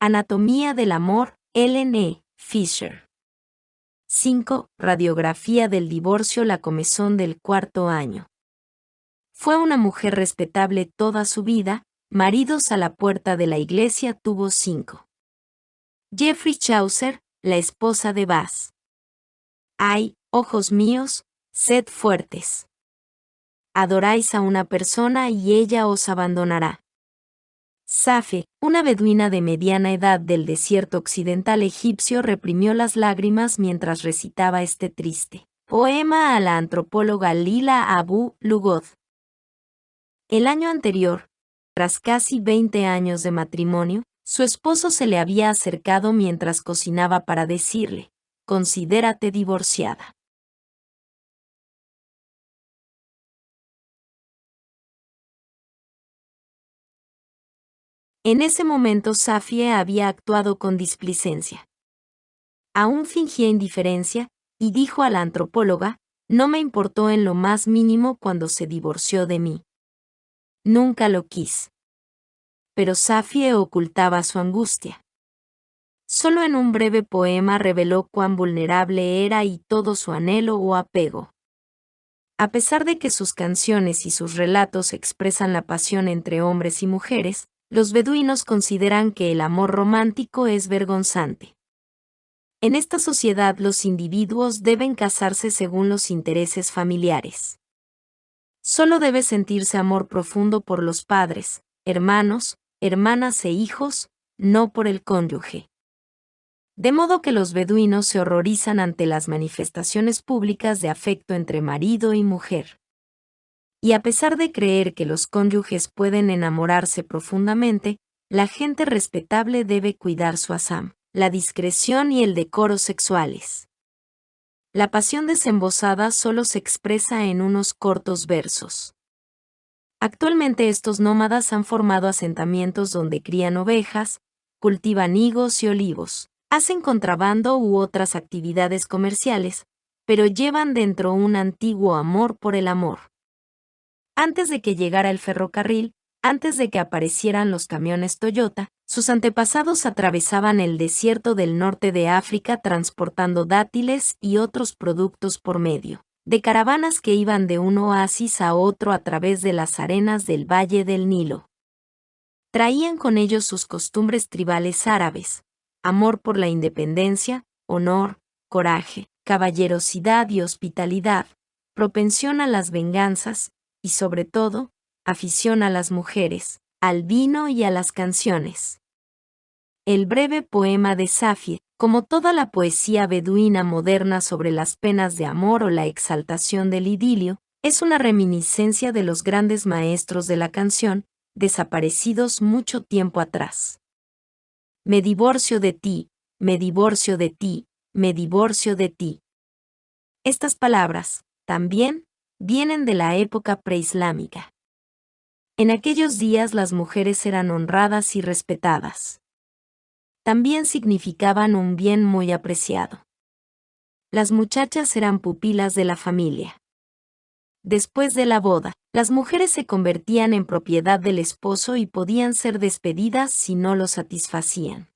Anatomía del amor, Ellen E. Fisher. 5. Radiografía del divorcio. La comezón del cuarto año. Fue una mujer respetable toda su vida, maridos a la puerta de la iglesia tuvo 5. Geoffrey Chaucer, la esposa de Bass. Ay, ojos míos, sed fuertes. Adoráis a una persona y ella os abandonará. Safe, una beduina de mediana edad del desierto occidental egipcio, reprimió las lágrimas mientras recitaba este triste poema a la antropóloga Lila Abu Lughod. El año anterior, tras casi 20 años de matrimonio, su esposo se le había acercado mientras cocinaba para decirle: «Considérate divorciada». En ese momento Safie había actuado con displicencia. Aún fingía indiferencia, y dijo a la antropóloga: «No me importó en lo más mínimo cuando se divorció de mí. Nunca lo quise». Pero Safie ocultaba su angustia. Solo en un breve poema reveló cuán vulnerable era y todo su anhelo o apego. A pesar de que sus canciones y sus relatos expresan la pasión entre hombres y mujeres, los beduinos consideran que el amor romántico es vergonzante. En esta sociedad los individuos deben casarse según los intereses familiares. Solo debe sentirse amor profundo por los padres, hermanos, hermanas e hijos, no por el cónyuge. De modo que los beduinos se horrorizan ante las manifestaciones públicas de afecto entre marido y mujer. Y a pesar de creer que los cónyuges pueden enamorarse profundamente, la gente respetable debe cuidar su asam, la discreción y el decoro sexuales. La pasión desembosada solo se expresa en unos cortos versos. Actualmente estos nómadas han formado asentamientos donde crían ovejas, cultivan higos y olivos, hacen contrabando u otras actividades comerciales, pero llevan dentro un antiguo amor por el amor. Antes de que llegara el ferrocarril, antes de que aparecieran los camiones Toyota, sus antepasados atravesaban el desierto del norte de África transportando dátiles y otros productos por medio de caravanas que iban de un oasis a otro a través de las arenas del Valle del Nilo. Traían con ellos sus costumbres tribales árabes, amor por la independencia, honor, coraje, caballerosidad y hospitalidad, propensión a las venganzas, y sobre todo, afición a las mujeres, al vino y a las canciones. El breve poema de Safie, como toda la poesía beduina moderna sobre las penas de amor o la exaltación del idilio, es una reminiscencia de los grandes maestros de la canción, desaparecidos mucho tiempo atrás. Me divorcio de ti, me divorcio de ti, me divorcio de ti. Estas palabras, también, vienen de la época preislámica. En aquellos días las mujeres eran honradas y respetadas. También significaban un bien muy apreciado. Las muchachas eran pupilas de la familia. Después de la boda, las mujeres se convertían en propiedad del esposo y podían ser despedidas si no lo satisfacían.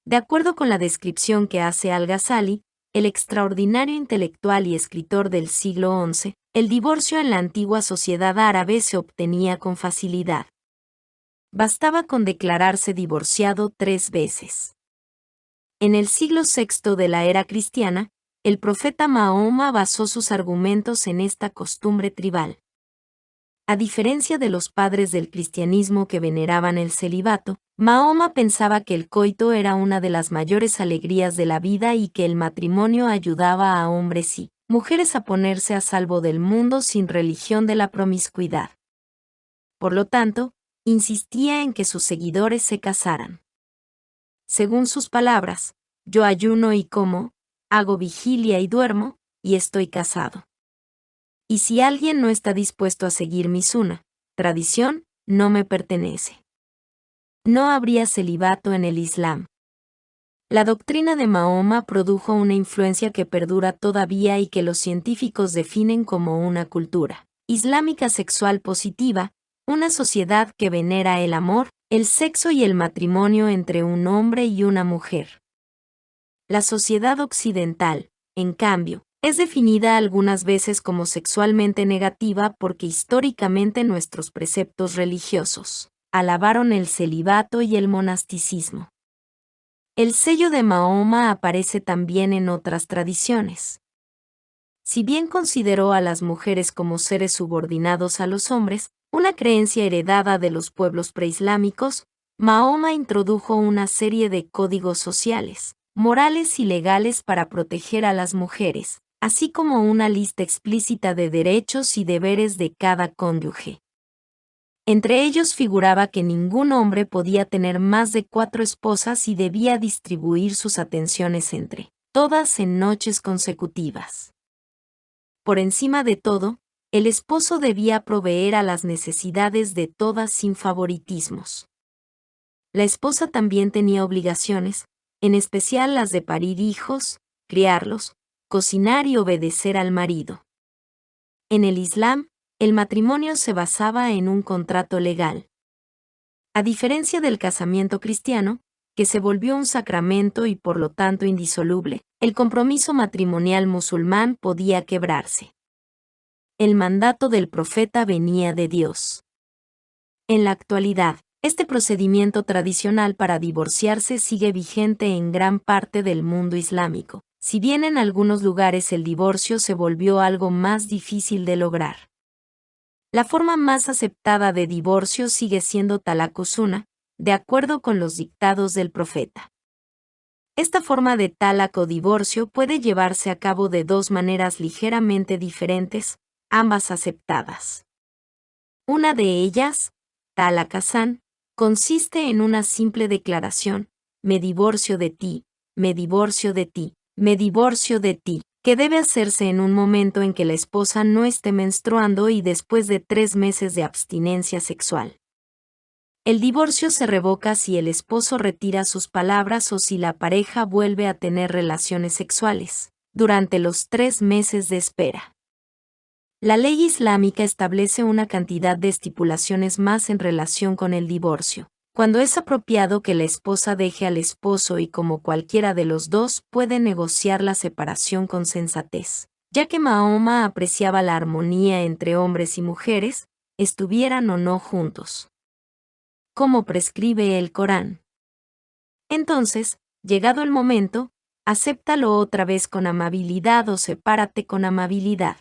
De acuerdo con la descripción que hace Al-Ghazali, el extraordinario intelectual y escritor del siglo XI, el divorcio en la antigua sociedad árabe se obtenía con facilidad. Bastaba con declararse divorciado 3 veces. En el siglo VI de la era cristiana, el profeta Mahoma basó sus argumentos en esta costumbre tribal. A diferencia de los padres del cristianismo que veneraban el celibato, Mahoma pensaba que el coito era una de las mayores alegrías de la vida y que el matrimonio ayudaba a hombres y mujeres a ponerse a salvo del mundo sin religión de la promiscuidad. Por lo tanto, insistía en que sus seguidores se casaran. Según sus palabras, yo ayuno y como, hago vigilia y duermo, y estoy casado. Y si alguien no está dispuesto a seguir mi sunna, tradición, no me pertenece. No habría celibato en el Islam. La doctrina de Mahoma produjo una influencia que perdura todavía y que los científicos definen como una cultura islámica sexual positiva, una sociedad que venera el amor, El sexo y el matrimonio entre un hombre y una mujer. La sociedad occidental, en cambio, es definida algunas veces como sexualmente negativa porque históricamente nuestros preceptos religiosos alabaron el celibato y el monasticismo. El sello de Mahoma aparece también en otras tradiciones. Si bien consideró a las mujeres como seres subordinados a los hombres, una creencia heredada de los pueblos preislámicos, Mahoma introdujo una serie de códigos sociales, morales y legales para proteger a las mujeres, así como una lista explícita de derechos y deberes de cada cónyuge. Entre ellos figuraba que ningún hombre podía tener más de 4 esposas y debía distribuir sus atenciones entre todas en noches consecutivas. Por encima de todo, el esposo debía proveer a las necesidades de todas sin favoritismos. La esposa también tenía obligaciones, en especial las de parir hijos, criarlos, cocinar y obedecer al marido. En el Islam, el matrimonio se basaba en un contrato legal. A diferencia del casamiento cristiano, que se volvió un sacramento y por lo tanto indisoluble, el compromiso matrimonial musulmán podía quebrarse. El mandato del profeta venía de Dios. En la actualidad, este procedimiento tradicional para divorciarse sigue vigente en gran parte del mundo islámico, si bien en algunos lugares el divorcio se volvió algo más difícil de lograr. La forma más aceptada de divorcio sigue siendo talaq sunna, de acuerdo con los dictados del profeta. Esta forma de talaq o divorcio puede llevarse a cabo de 2 maneras ligeramente diferentes, ambas aceptadas. Una de ellas, talaq asan, consiste en una simple declaración: me divorcio de ti, me divorcio de ti, me divorcio de ti, que debe hacerse en un momento en que la esposa no esté menstruando y después de 3 meses de abstinencia sexual. El divorcio se revoca si el esposo retira sus palabras o si la pareja vuelve a tener relaciones sexuales, durante los 3 meses de espera. La ley islámica establece una cantidad de estipulaciones más en relación con el divorcio, cuando es apropiado que la esposa deje al esposo y como cualquiera de los dos puede negociar la separación con sensatez, ya que Mahoma apreciaba la armonía entre hombres y mujeres, estuvieran o no juntos, como prescribe el Corán. Entonces, llegado el momento, acéptalo otra vez con amabilidad o sepárate con amabilidad.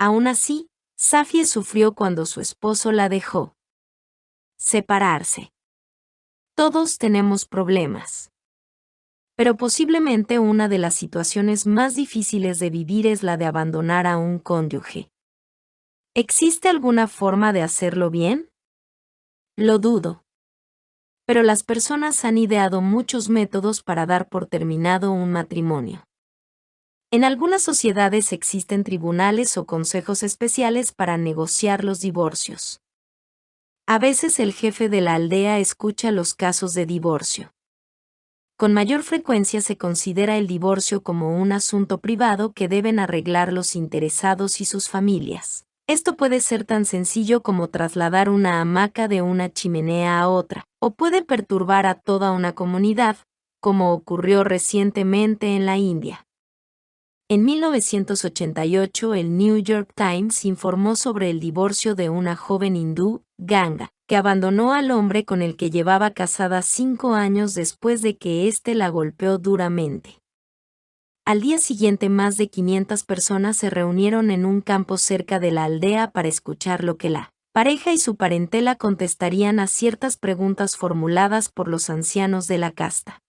Aún así, Safie sufrió cuando su esposo la dejó. Separarse. Todos tenemos problemas. Pero posiblemente una de las situaciones más difíciles de vivir es la de abandonar a un cónyuge. ¿Existe alguna forma de hacerlo bien? Lo dudo. Pero las personas han ideado muchos métodos para dar por terminado un matrimonio. En algunas sociedades existen tribunales o consejos especiales para negociar los divorcios. A veces el jefe de la aldea escucha los casos de divorcio. Con mayor frecuencia se considera el divorcio como un asunto privado que deben arreglar los interesados y sus familias. Esto puede ser tan sencillo como trasladar una hamaca de una chimenea a otra, o puede perturbar a toda una comunidad, como ocurrió recientemente en la India. En 1988 el New York Times informó sobre el divorcio de una joven hindú, Ganga, que abandonó al hombre con el que llevaba casada 5 años después de que éste la golpeó duramente. Al día siguiente más de 500 personas se reunieron en un campo cerca de la aldea para escuchar lo que la pareja y su parentela contestarían a ciertas preguntas formuladas por los ancianos de la casta.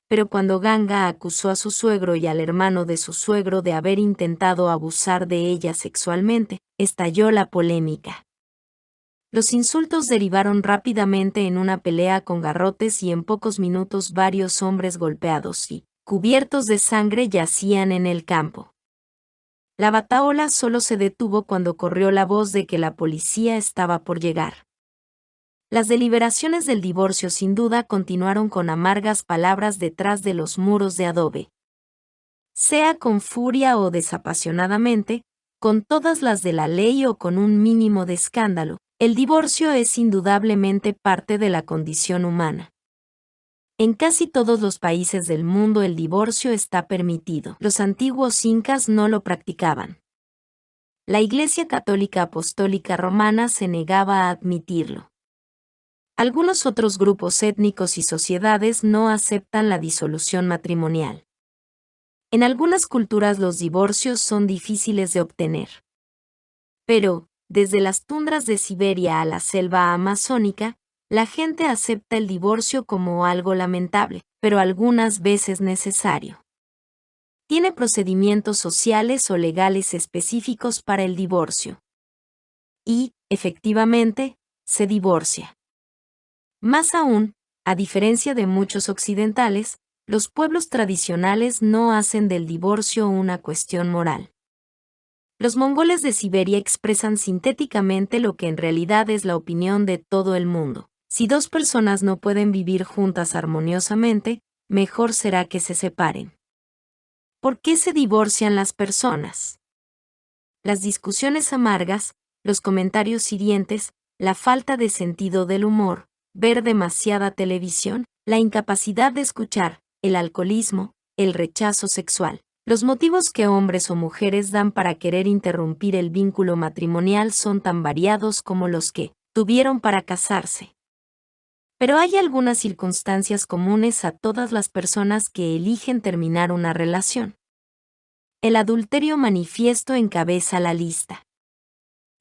Pero cuando Ganga acusó a su suegro y al hermano de su suegro de haber intentado abusar de ella sexualmente, estalló la polémica. Los insultos derivaron rápidamente en una pelea con garrotes y en pocos minutos varios hombres golpeados y, cubiertos de sangre, yacían en el campo. La batahola solo se detuvo cuando corrió la voz de que la policía estaba por llegar. Las deliberaciones del divorcio sin duda continuaron con amargas palabras detrás de los muros de adobe. Sea con furia o desapasionadamente, con todas las de la ley o con un mínimo de escándalo, El divorcio es indudablemente parte de la condición humana. En casi todos los países del mundo el divorcio está permitido. Los antiguos incas no lo practicaban. La Iglesia Católica Apostólica Romana se negaba a admitirlo. Algunos otros grupos étnicos y sociedades no aceptan la disolución matrimonial. En algunas culturas los divorcios son difíciles de obtener. Pero, desde las tundras de Siberia a la selva amazónica, la gente acepta el divorcio como algo lamentable, pero algunas veces necesario. Tiene procedimientos sociales o legales específicos para el divorcio. Y, efectivamente, se divorcia. Más aún, a diferencia de muchos occidentales, los pueblos tradicionales no hacen del divorcio una cuestión moral. Los mongoles de Siberia expresan sintéticamente lo que en realidad es la opinión de todo el mundo. Si dos personas no pueden vivir juntas armoniosamente, mejor será que se separen. ¿Por qué se divorcian las personas? Las discusiones amargas, los comentarios hirientes, la falta de sentido del humor, ver demasiada televisión, la incapacidad de escuchar, el alcoholismo, el rechazo sexual. Los motivos que hombres o mujeres dan para querer interrumpir el vínculo matrimonial son tan variados como los que tuvieron para casarse. Pero hay algunas circunstancias comunes a todas las personas que eligen terminar una relación. El adulterio manifiesto encabeza la lista.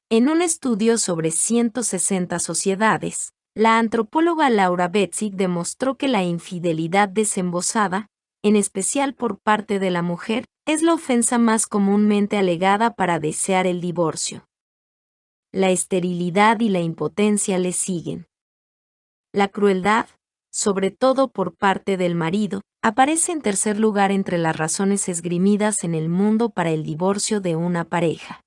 En un estudio sobre 160 sociedades, la antropóloga Laura Betzig demostró que la infidelidad desembosada, en especial por parte de la mujer, es la ofensa más comúnmente alegada para desear el divorcio. La esterilidad y la impotencia le siguen. La crueldad, sobre todo por parte del marido, aparece en tercer lugar entre las razones esgrimidas en el mundo para el divorcio de una pareja.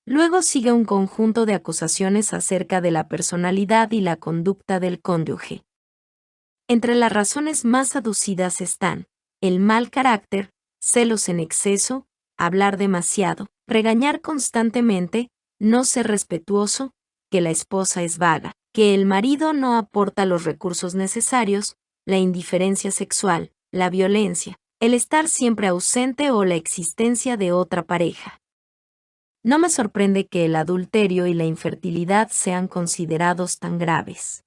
Luego sigue un conjunto de acusaciones acerca de la personalidad y la conducta del cónyuge. Entre las razones más aducidas están el mal carácter, celos en exceso, hablar demasiado, regañar constantemente, no ser respetuoso, que la esposa es vaga, que el marido no aporta los recursos necesarios, la indiferencia sexual, la violencia, el estar siempre ausente o la existencia de otra pareja. No me sorprende que el adulterio y la infertilidad sean considerados tan graves.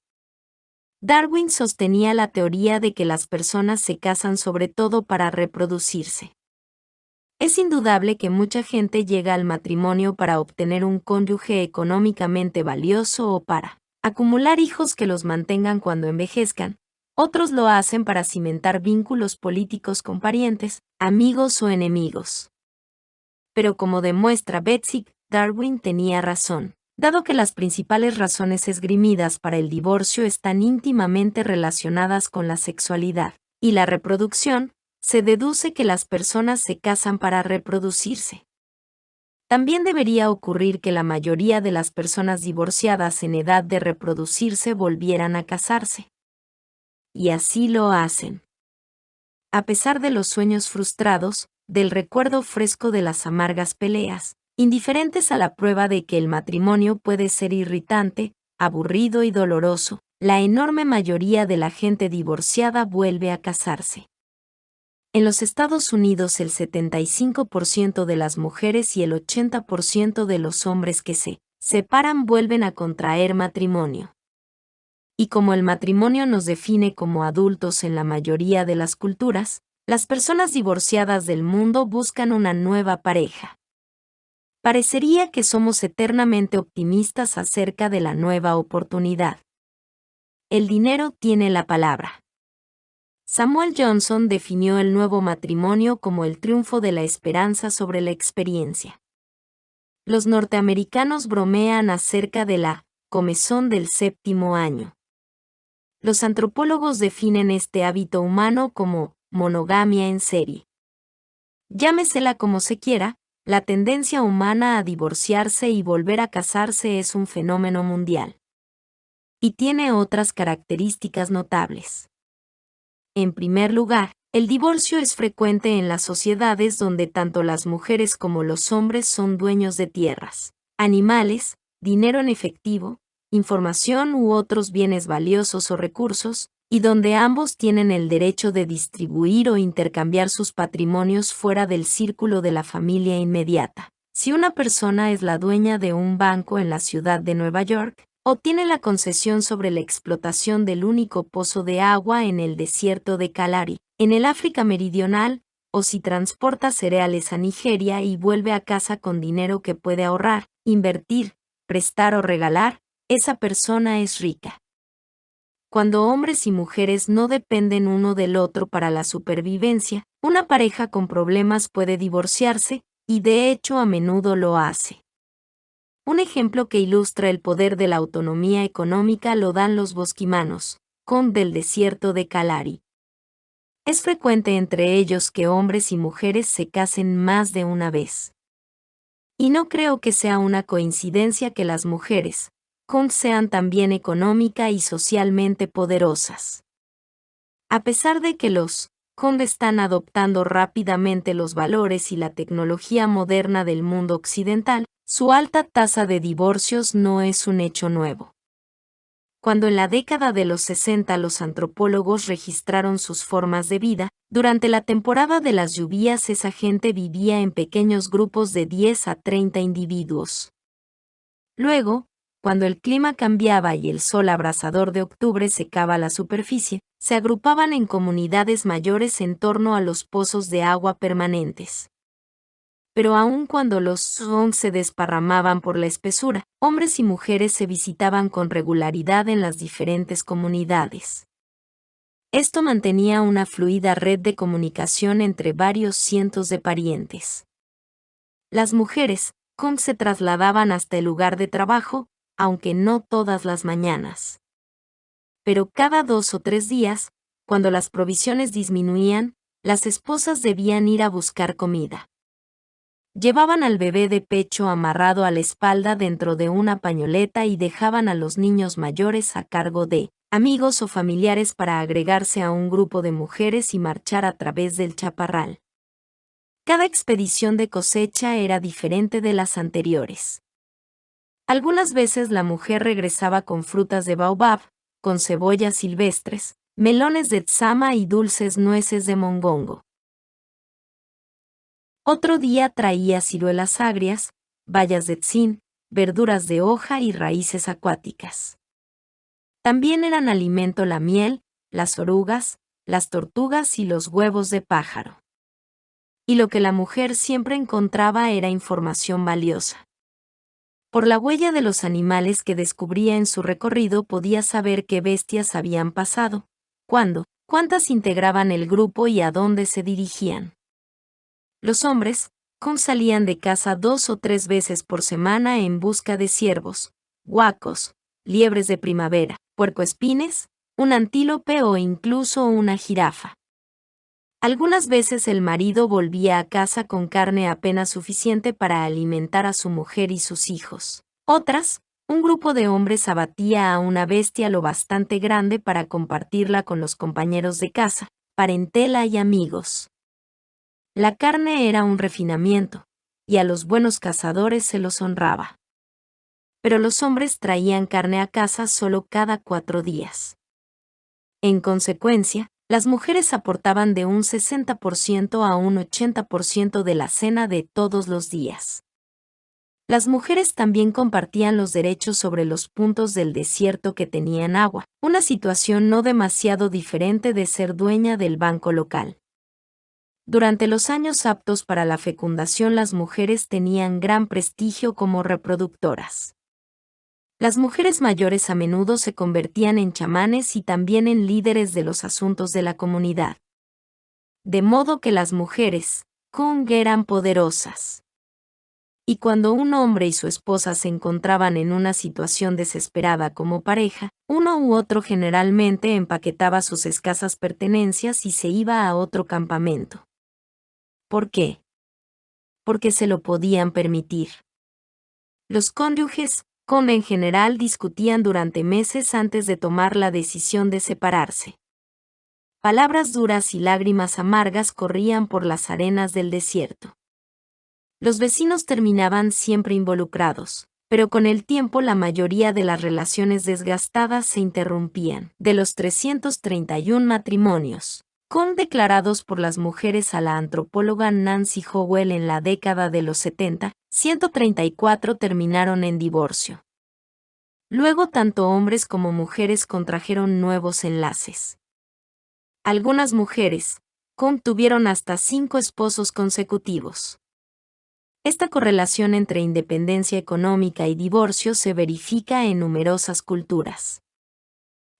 Darwin sostenía la teoría de que las personas se casan sobre todo para reproducirse. Es indudable que mucha gente llega al matrimonio para obtener un cónyuge económicamente valioso o para acumular hijos que los mantengan cuando envejezcan. Otros lo hacen para cimentar vínculos políticos con parientes, amigos o enemigos. Pero como demuestra Betzig, Darwin tenía razón. Dado que las principales razones esgrimidas para el divorcio están íntimamente relacionadas con la sexualidad y la reproducción, se deduce que las personas se casan para reproducirse. También debería ocurrir que la mayoría de las personas divorciadas en edad de reproducirse volvieran a casarse. Y así lo hacen. A pesar de los sueños frustrados, del recuerdo fresco de las amargas peleas, indiferentes a la prueba de que el matrimonio puede ser irritante, aburrido y doloroso, la enorme mayoría de la gente divorciada vuelve a casarse. En los Estados Unidos el 75% de las mujeres y el 80% de los hombres que se separan vuelven a contraer matrimonio. Y como el matrimonio nos define como adultos en la mayoría de las culturas, las personas divorciadas del mundo buscan una nueva pareja. Parecería que somos eternamente optimistas acerca de la nueva oportunidad. El dinero tiene la palabra. Samuel Johnson definió el nuevo matrimonio como el triunfo de la esperanza sobre la experiencia. Los norteamericanos bromean acerca de la comezón del séptimo año. Los antropólogos definen este hábito humano como monogamia en serie. Llámesela como se quiera, la tendencia humana a divorciarse y volver a casarse es un fenómeno mundial. Y tiene otras características notables. En primer lugar, el divorcio es frecuente en las sociedades donde tanto las mujeres como los hombres son dueños de tierras, animales, dinero en efectivo, información u otros bienes valiosos o recursos, y donde ambos tienen el derecho de distribuir o intercambiar sus patrimonios fuera del círculo de la familia inmediata. Si una persona es la dueña de un banco en la ciudad de Nueva York, o tiene la concesión sobre la explotación del único pozo de agua en el desierto de Kalahari, en el África Meridional, o si transporta cereales a Nigeria y vuelve a casa con dinero que puede ahorrar, invertir, prestar o regalar, esa persona es rica. Cuando hombres y mujeres no dependen uno del otro para la supervivencia, una pareja con problemas puede divorciarse, y de hecho a menudo lo hace. Un ejemplo que ilustra el poder de la autonomía económica lo dan los bosquimanos, con del desierto de Kalahari. Es frecuente entre ellos que hombres y mujeres se casen más de una vez. Y no creo que sea una coincidencia que las mujeres, sean también económica y socialmente poderosas. A pesar de que los están adoptando rápidamente los valores y la tecnología moderna del mundo occidental, su alta tasa de divorcios no es un hecho nuevo. Cuando en la década de los 60 los antropólogos registraron sus formas de vida, durante la temporada de las lluvias esa gente vivía en pequeños grupos de 10 a 30 individuos. Luego, cuando el clima cambiaba y el sol abrasador de octubre secaba la superficie, se agrupaban en comunidades mayores en torno a los pozos de agua permanentes. Pero aun cuando los se desparramaban por la espesura, hombres y mujeres se visitaban con regularidad en las diferentes comunidades. Esto mantenía una fluida red de comunicación entre varios cientos de parientes. Las mujeres, se trasladaban hasta el lugar de trabajo, aunque no todas las mañanas. Pero cada 2 o 3 días, cuando las provisiones disminuían, las esposas debían ir a buscar comida. Llevaban al bebé de pecho amarrado a la espalda dentro de una pañoleta y dejaban a los niños mayores a cargo de amigos o familiares para agregarse a un grupo de mujeres y marchar a través del chaparral. Cada expedición de cosecha era diferente de las anteriores. Algunas veces la mujer regresaba con frutas de baobab, con cebollas silvestres, melones de tzama y dulces nueces de mongongo. Otro día traía ciruelas agrias, bayas de tzin, verduras de hoja y raíces acuáticas. También eran alimento la miel, las orugas, las tortugas y los huevos de pájaro. Y lo que la mujer siempre encontraba era información valiosa. Por la huella de los animales que descubría en su recorrido podía saber qué bestias habían pasado, cuándo, cuántas integraban el grupo y a dónde se dirigían. Los hombres, salían de casa 2 o 3 veces por semana en busca de ciervos, guacos, liebres de primavera, puercoespines, un antílope o incluso una jirafa. Algunas veces el marido volvía a casa con carne apenas suficiente para alimentar a su mujer y sus hijos. Otras, un grupo de hombres abatía a una bestia lo bastante grande para compartirla con los compañeros de casa, parentela y amigos. La carne era un refinamiento, y a los buenos cazadores se los honraba. Pero los hombres traían carne a casa solo cada 4 días. En consecuencia, las mujeres aportaban de un 60% a un 80% de la cena de todos los días. Las mujeres también compartían los derechos sobre los puntos del desierto que tenían agua, una situación no demasiado diferente de ser dueña del banco local. Durante los años aptos para la fecundación las mujeres tenían gran prestigio como reproductoras. Las mujeres mayores a menudo se convertían en chamanes y también en líderes de los asuntos de la comunidad. De modo que las mujeres, eran poderosas. Y cuando un hombre y su esposa se encontraban en una situación desesperada como pareja, uno u otro generalmente empaquetaba sus escasas pertenencias y se iba a otro campamento. ¿Por qué? Porque se lo podían permitir. Los cónyuges, en general discutían durante meses antes de tomar la decisión de separarse. Palabras duras y lágrimas amargas corrían por las arenas del desierto. Los vecinos terminaban siempre involucrados, pero con el tiempo la mayoría de las relaciones desgastadas se interrumpían. De los 331 matrimonios declarados por las mujeres a la antropóloga Nancy Howell en la década de los 70, 134 terminaron en divorcio. Luego tanto hombres como mujeres contrajeron nuevos enlaces. Algunas mujeres tuvieron hasta 5 esposos consecutivos. Esta correlación entre independencia económica y divorcio se verifica en numerosas culturas.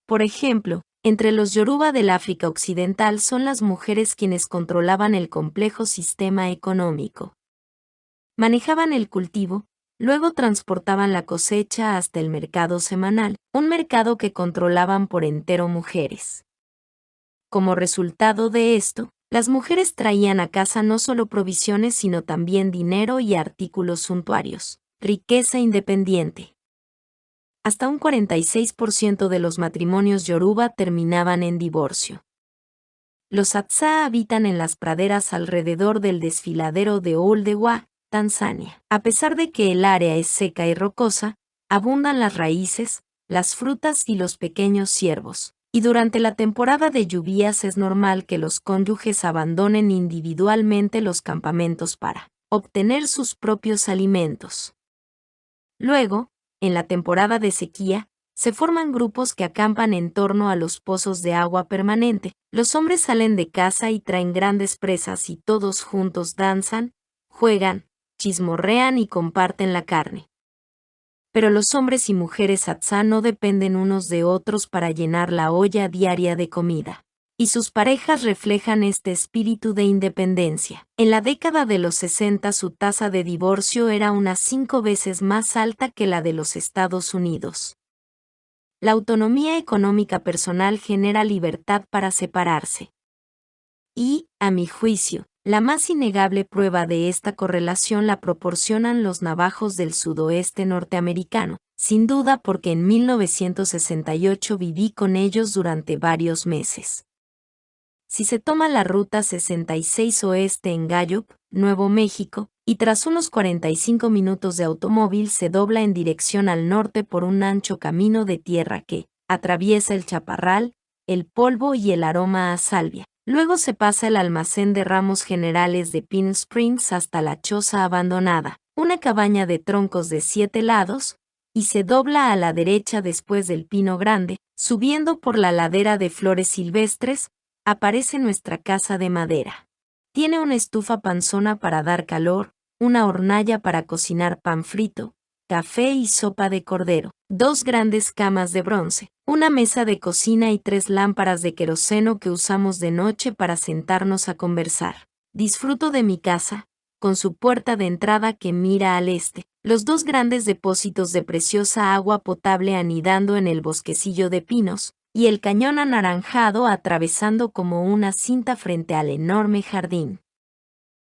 Por ejemplo, entre los Yoruba del África Occidental son las mujeres quienes controlaban el complejo sistema económico. Manejaban el cultivo, luego transportaban la cosecha hasta el mercado semanal, un mercado que controlaban por entero mujeres. Como resultado de esto, las mujeres traían a casa no solo provisiones sino también dinero y artículos suntuarios, riqueza independiente. Hasta un 46% de los matrimonios yoruba terminaban en divorcio. Los Hadza habitan en las praderas alrededor del desfiladero de Ouldewa, Tanzania. A pesar de que el área es seca y rocosa, abundan las raíces, las frutas y los pequeños ciervos. Y durante la temporada de lluvias es normal que los cónyuges abandonen individualmente los campamentos para obtener sus propios alimentos. Luego, en la temporada de sequía, se forman grupos que acampan en torno a los pozos de agua permanente. Los hombres salen de casa y traen grandes presas y todos juntos danzan, juegan, chismorrean y comparten la carne. Pero los hombres y mujeres Hadza no dependen unos de otros para llenar la olla diaria de comida. Y sus parejas reflejan este espíritu de independencia. En la década de los 60 su tasa de divorcio era unas 5 veces más alta que la de los Estados Unidos. La autonomía económica personal genera libertad para separarse. Y, a mi juicio, la más innegable prueba de esta correlación la proporcionan los navajos del sudoeste norteamericano, sin duda porque en 1968 viví con ellos durante varios meses. Si se toma la ruta 66 oeste en Gallup, Nuevo México, y tras unos 45 minutos de automóvil se dobla en dirección al norte por un ancho camino de tierra que atraviesa el chaparral, el polvo y el aroma a salvia. Luego se pasa el almacén de ramos generales de Pine Springs hasta la choza abandonada, una cabaña de troncos de 7 lados, y se dobla a la derecha después del Pino Grande, subiendo por la ladera de flores silvestres, aparece nuestra casa de madera. Tiene una estufa panzona para dar calor, una hornalla para cocinar pan frito, café y sopa de cordero, 2 grandes camas de bronce, una mesa de cocina y 3 lámparas de queroseno que usamos de noche para sentarnos a conversar. Disfruto de mi casa, con su puerta de entrada que mira al este, los 2 grandes depósitos de preciosa agua potable anidando en el bosquecillo de pinos, y el cañón anaranjado atravesando como una cinta frente al enorme jardín.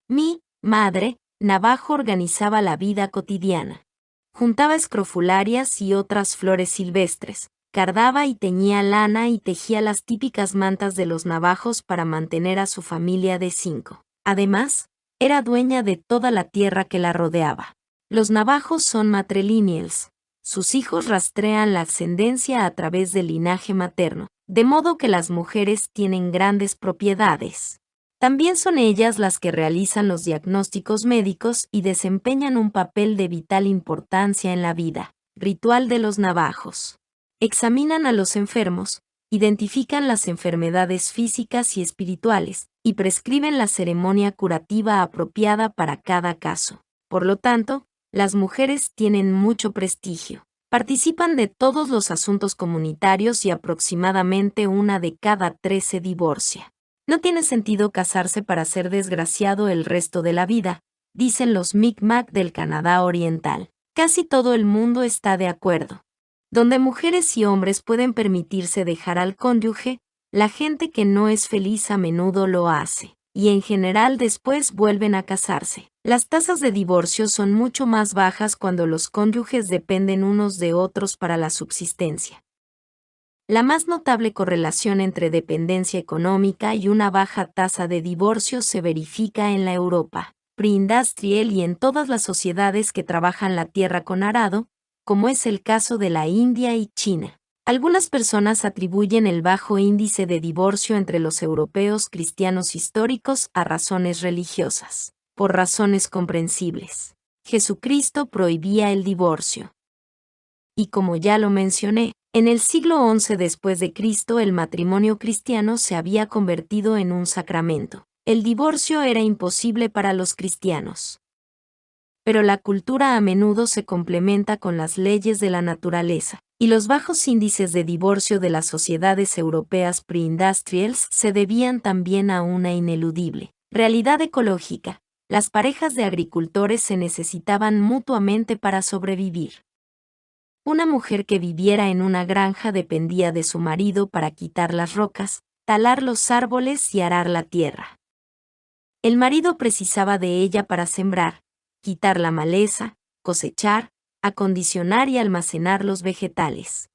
Mi madre, navajo, organizaba la vida cotidiana. Juntaba escrofularias y otras flores silvestres, cardaba y teñía lana y tejía las típicas mantas de los navajos para mantener a su familia de 5. Además, era dueña de toda la tierra que la rodeaba. Los navajos son matrilineals. Sus hijos rastrean la ascendencia a través del linaje materno, de modo que las mujeres tienen grandes propiedades. También son ellas las que realizan los diagnósticos médicos y desempeñan un papel de vital importancia en la vida. Ritual de los navajos. Examinan a los enfermos, identifican las enfermedades físicas y espirituales, y prescriben la ceremonia curativa apropiada para cada caso. Por lo tanto, las mujeres tienen mucho prestigio. Participan de todos los asuntos comunitarios y aproximadamente 1 de cada 3 se divorcia. No tiene sentido casarse para ser desgraciado el resto de la vida, dicen los Mi'kmaq del Canadá Oriental. Casi todo el mundo está de acuerdo. Donde mujeres y hombres pueden permitirse dejar al cónyuge, la gente que no es feliz a menudo lo hace, y en general después vuelven a casarse. Las tasas de divorcio son mucho más bajas cuando los cónyuges dependen unos de otros para la subsistencia. La más notable correlación entre dependencia económica y una baja tasa de divorcio se verifica en la Europa pre-industrial y en todas las sociedades que trabajan la tierra con arado, como es el caso de la India y China. Algunas personas atribuyen el bajo índice de divorcio entre los europeos cristianos históricos a razones religiosas. Por razones comprensibles. Jesucristo prohibía el divorcio. Y como ya lo mencioné, en el siglo XI después de Cristo el matrimonio cristiano se había convertido en un sacramento. El divorcio era imposible para los cristianos. Pero la cultura a menudo se complementa con las leyes de la naturaleza, y los bajos índices de divorcio de las sociedades europeas pre-industrials se debían también a una ineludible realidad ecológica. Las parejas de agricultores se necesitaban mutuamente para sobrevivir. Una mujer que viviera en una granja dependía de su marido para quitar las rocas, talar los árboles y arar la tierra. El marido precisaba de ella para sembrar, quitar la maleza, cosechar, acondicionar y almacenar los vegetales.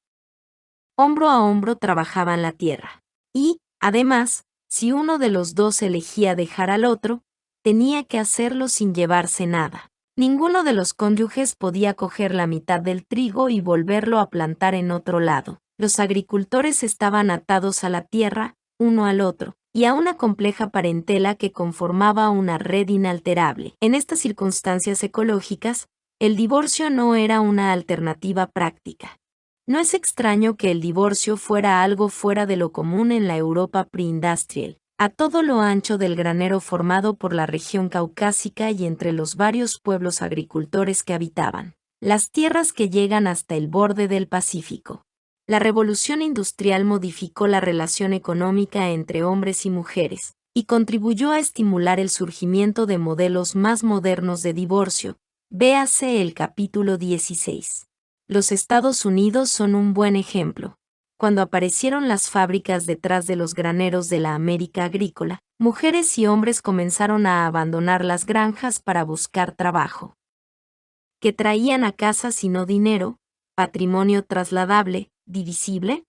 Hombro a hombro trabajaban la tierra. Y, además, si uno de los dos elegía dejar al otro, tenía que hacerlo sin llevarse nada. Ninguno de los cónyuges podía coger la mitad del trigo y volverlo a plantar en otro lado. Los agricultores estaban atados a la tierra, uno al otro, y a una compleja parentela que conformaba una red inalterable. En estas circunstancias ecológicas, el divorcio no era una alternativa práctica. No es extraño que el divorcio fuera algo fuera de lo común en la Europa pre-industrial, a todo lo ancho del granero formado por la región caucásica y entre los varios pueblos agricultores que habitaban las tierras que llegan hasta el borde del Pacífico. La revolución industrial modificó la relación económica entre hombres y mujeres, y contribuyó a estimular el surgimiento de modelos más modernos de divorcio. Véase el capítulo 16. Los Estados Unidos son un buen ejemplo. Cuando aparecieron las fábricas detrás de los graneros de la América agrícola, mujeres y hombres comenzaron a abandonar las granjas para buscar trabajo. ¿Qué traían a casa sino dinero, patrimonio trasladable, divisible?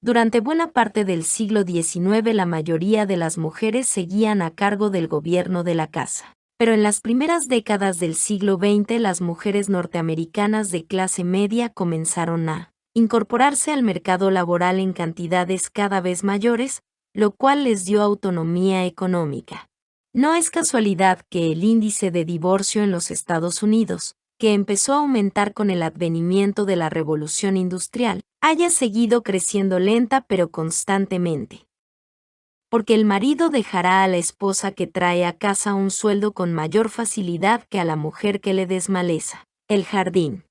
Durante buena parte del siglo XIX la mayoría de las mujeres seguían a cargo del gobierno de la casa. Pero en las primeras décadas del siglo XX las mujeres norteamericanas de clase media comenzaron a incorporarse al mercado laboral en cantidades cada vez mayores, lo cual les dio autonomía económica. No es casualidad que el índice de divorcio en los Estados Unidos, que empezó a aumentar con el advenimiento de la revolución industrial, haya seguido creciendo lenta pero constantemente. Porque el marido dejará a la esposa que trae a casa un sueldo con mayor facilidad que a la mujer que le desmaleza el jardín.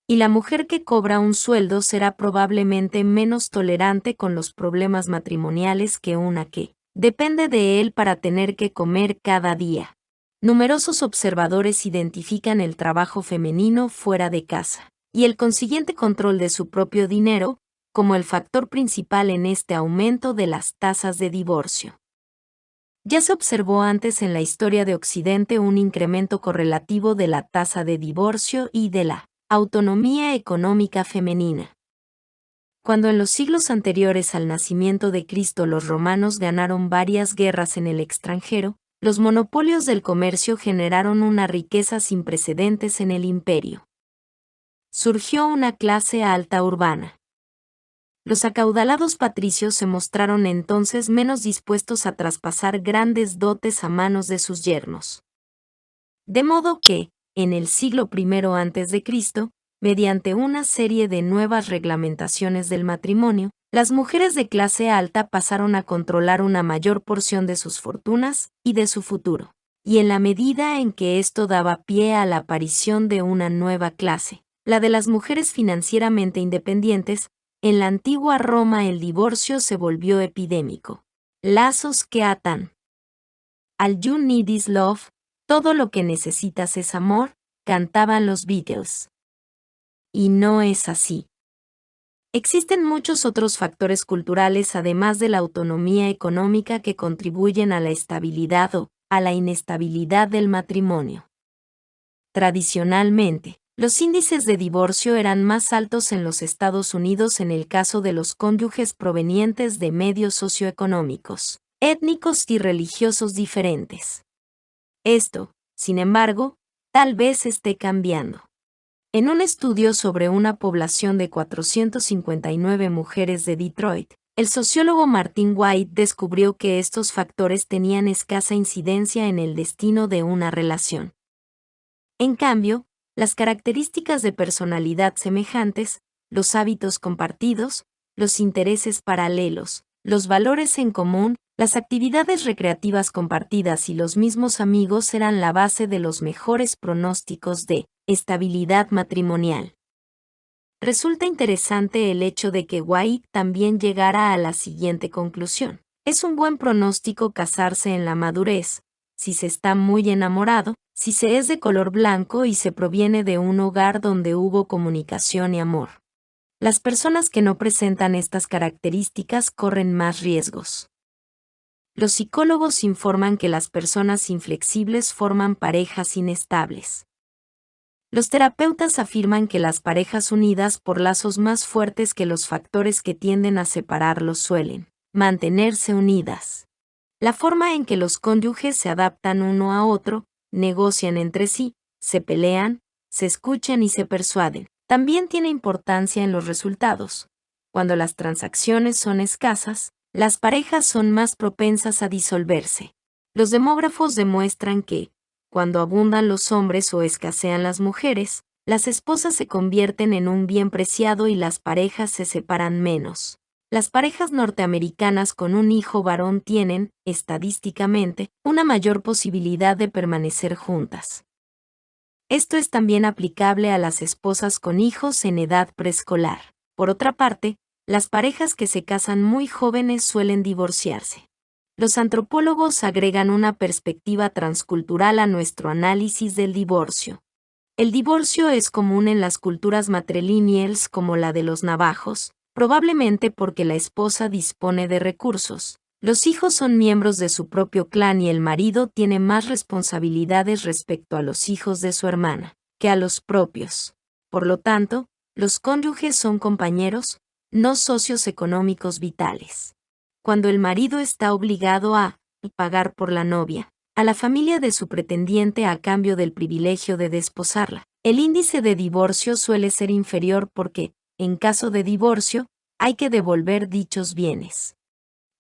Y la mujer que cobra un sueldo será probablemente menos tolerante con los problemas matrimoniales que una que depende de él para tener que comer cada día. Numerosos observadores identifican el trabajo femenino fuera de casa, y el consiguiente control de su propio dinero, como el factor principal en este aumento de las tasas de divorcio. Ya se observó antes en la historia de Occidente un incremento correlativo de la tasa de divorcio y de la autonomía económica femenina. Cuando en los siglos anteriores al nacimiento de Cristo los romanos ganaron varias guerras en el extranjero, los monopolios del comercio generaron una riqueza sin precedentes en el imperio. Surgió una clase alta urbana. Los acaudalados patricios se mostraron entonces menos dispuestos a traspasar grandes dotes a manos de sus yernos. De modo que, en el siglo I a.C., mediante una serie de nuevas reglamentaciones del matrimonio, las mujeres de clase alta pasaron a controlar una mayor porción de sus fortunas y de su futuro. Y en la medida en que esto daba pie a la aparición de una nueva clase, la de las mujeres financieramente independientes, en la antigua Roma el divorcio se volvió epidémico. Lazos que atan. All you need is love, todo lo que necesitas es amor, cantaban los Beatles. Y no es así. Existen muchos otros factores culturales además de la autonomía económica que contribuyen a la estabilidad o a la inestabilidad del matrimonio. Tradicionalmente, los índices de divorcio eran más altos en los Estados Unidos en el caso de los cónyuges provenientes de medios socioeconómicos, étnicos y religiosos diferentes. Esto, sin embargo, tal vez esté cambiando. En un estudio sobre una población de 459 mujeres de Detroit, el sociólogo Martin White descubrió que estos factores tenían escasa incidencia en el destino de una relación. En cambio, las características de personalidad semejantes, los hábitos compartidos, los intereses paralelos, los valores en común, las actividades recreativas compartidas y los mismos amigos eran la base de los mejores pronósticos de estabilidad matrimonial. Resulta interesante el hecho de que White también llegara a la siguiente conclusión. Es un buen pronóstico casarse en la madurez, si se está muy enamorado, si se es de color blanco y se proviene de un hogar donde hubo comunicación y amor. Las personas que no presentan estas características corren más riesgos. Los psicólogos informan que las personas inflexibles forman parejas inestables. Los terapeutas afirman que las parejas unidas por lazos más fuertes que los factores que tienden a separarlos suelen mantenerse unidas. La forma en que los cónyuges se adaptan uno a otro, negocian entre sí, se pelean, se escuchan y se persuaden, también tiene importancia en los resultados. Cuando las transacciones son escasas, las parejas son más propensas a disolverse. Los demógrafos demuestran que, cuando abundan los hombres o escasean las mujeres, las esposas se convierten en un bien preciado y las parejas se separan menos. Las parejas norteamericanas con un hijo varón tienen, estadísticamente, una mayor posibilidad de permanecer juntas. Esto es también aplicable a las esposas con hijos en edad preescolar. Por otra parte, las parejas que se casan muy jóvenes suelen divorciarse. Los antropólogos agregan una perspectiva transcultural a nuestro análisis del divorcio. El divorcio es común en las culturas matrilineales como la de los navajos, probablemente porque la esposa dispone de recursos. Los hijos son miembros de su propio clan y el marido tiene más responsabilidades respecto a los hijos de su hermana que a los propios. Por lo tanto, los cónyuges son compañeros, no socios económicos vitales. Cuando el marido está obligado a pagar por la novia, a la familia de su pretendiente a cambio del privilegio de desposarla, el índice de divorcio suele ser inferior porque, en caso de divorcio, hay que devolver dichos bienes.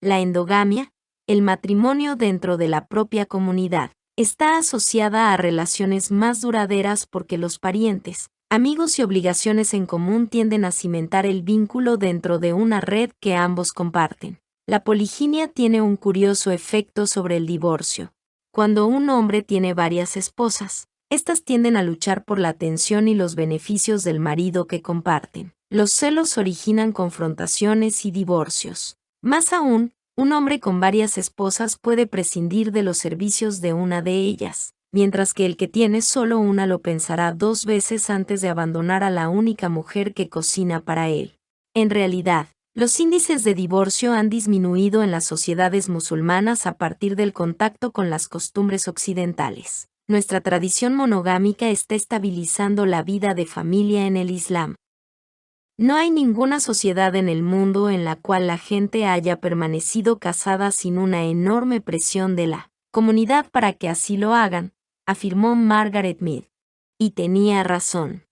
La endogamia, el matrimonio dentro de la propia comunidad, está asociada a relaciones más duraderas porque los parientes, amigos y obligaciones en común tienden a cimentar el vínculo dentro de una red que ambos comparten. La poliginia tiene un curioso efecto sobre el divorcio. Cuando un hombre tiene varias esposas, estas tienden a luchar por la atención y los beneficios del marido que comparten. Los celos originan confrontaciones y divorcios. Más aún, un hombre con varias esposas puede prescindir de los servicios de una de ellas, mientras que el que tiene solo una lo pensará 2 veces antes de abandonar a la única mujer que cocina para él. En realidad, los índices de divorcio han disminuido en las sociedades musulmanas a partir del contacto con las costumbres occidentales. Nuestra tradición monogámica está estabilizando la vida de familia en el Islam. No hay ninguna sociedad en el mundo en la cual la gente haya permanecido casada sin una enorme presión de la comunidad para que así lo hagan, afirmó Margaret Mead. Y tenía razón.